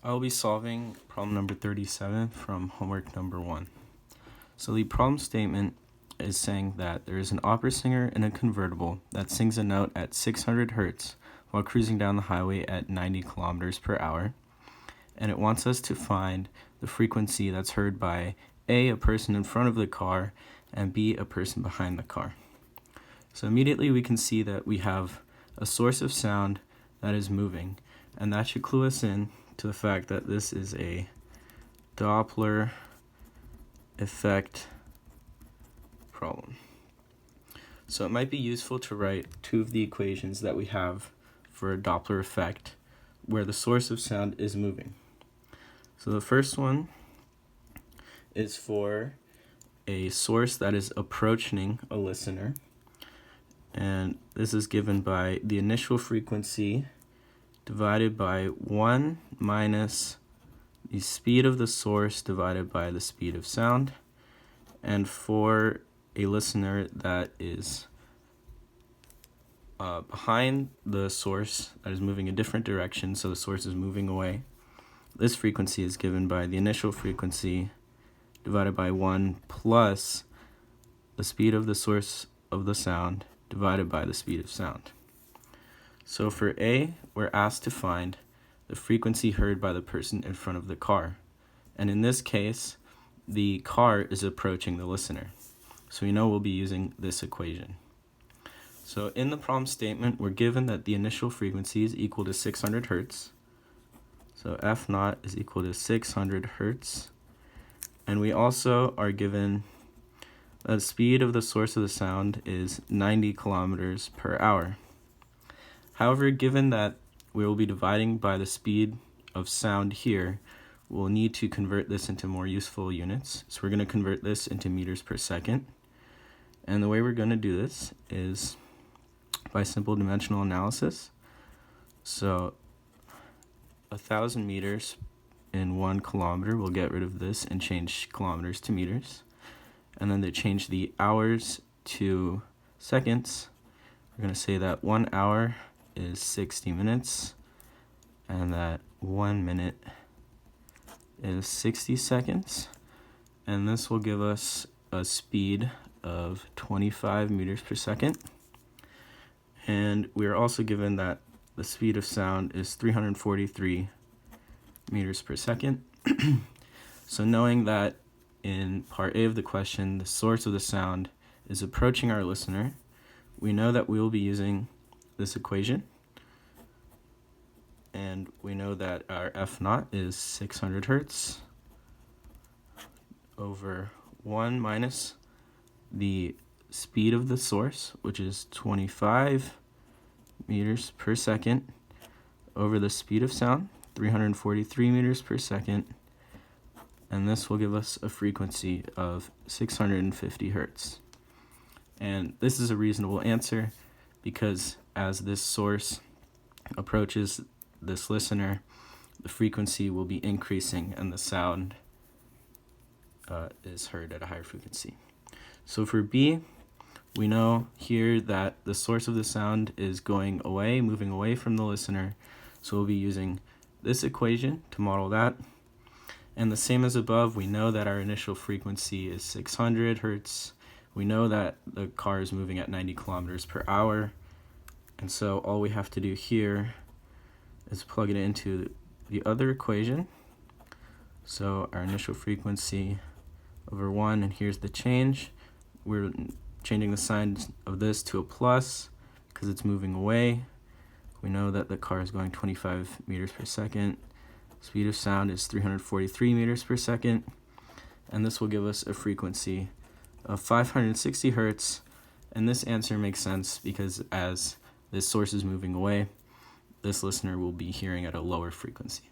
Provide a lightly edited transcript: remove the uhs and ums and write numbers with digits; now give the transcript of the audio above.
I'll be solving problem number 37 from homework number 1. So the problem statement is saying that there is an opera singer in a convertible that sings a note at 600 hertz while cruising down the highway at 90 kilometers per hour. And it wants us to find the frequency that's heard by A, a person in front of the car, and B, a person behind the car. So immediately we can see that we have a source of sound that is moving, and that should clue us in to the fact that this is a Doppler effect problem. So it might be useful to write two of the equations that we have for a Doppler effect where the source of sound is moving. So the first one is for a source that is approaching a listener, and this is given by the initial frequency divided by 1 minus the speed of the source divided by the speed of sound. And for a listener that is behind the source, that is moving a different direction, so the source is moving away, this frequency is given by the initial frequency divided by 1 plus the speed of the source of the sound divided by the speed of sound. So for A, we're asked to find the frequency heard by the person in front of the car. And in this case, the car is approaching the listener. So we know we'll be using this equation. So in the problem statement, we're given that the initial frequency is equal to 600 hertz. So F naught is equal to 600 hertz. And we also are given the speed of the source of the sound is 90 kilometers per hour. However, given that we will be dividing by the speed of sound here, we'll need to convert this into more useful units. So we're going to convert this into meters per second. And the way we're going to do this is by simple dimensional analysis. So 1,000 meters in 1 kilometer, we'll get rid of this and change kilometers to meters. And then to change the hours to seconds, we're going to say that 1 hour is 60 minutes and that 1 minute is 60 seconds. And this will give us a speed of 25 meters per second. And we are also given that the speed of sound is 343 meters per second. So knowing that in part A of the question, the source of the sound is approaching our listener, we know that we will be using this equation. And we know that our F naught is 600 hertz over 1 minus the speed of the source, which is 25 meters per second, over the speed of sound, 343 meters per second, and this will give us a frequency of 650 hertz. And this is a reasonable answer because as this source approaches this listener, the frequency will be increasing and the sound is heard at a higher frequency. So for B, we know here that the source of the sound is going away, moving away from the listener. So we'll be using this equation to model that. And the same as above, we know that our initial frequency is 600 hertz. We know that the car is moving at 90 kilometers per hour. And so all we have to do here is plug it into the other equation. So our initial frequency over 1, and here's the change. We're changing the sign of this to a plus because it's moving away. We know that the car is going 25 meters per second. Speed of sound is 343 meters per second. And this will give us a frequency of 560 hertz. And this answer makes sense because as this source is moving away, this listener will be hearing at a lower frequency.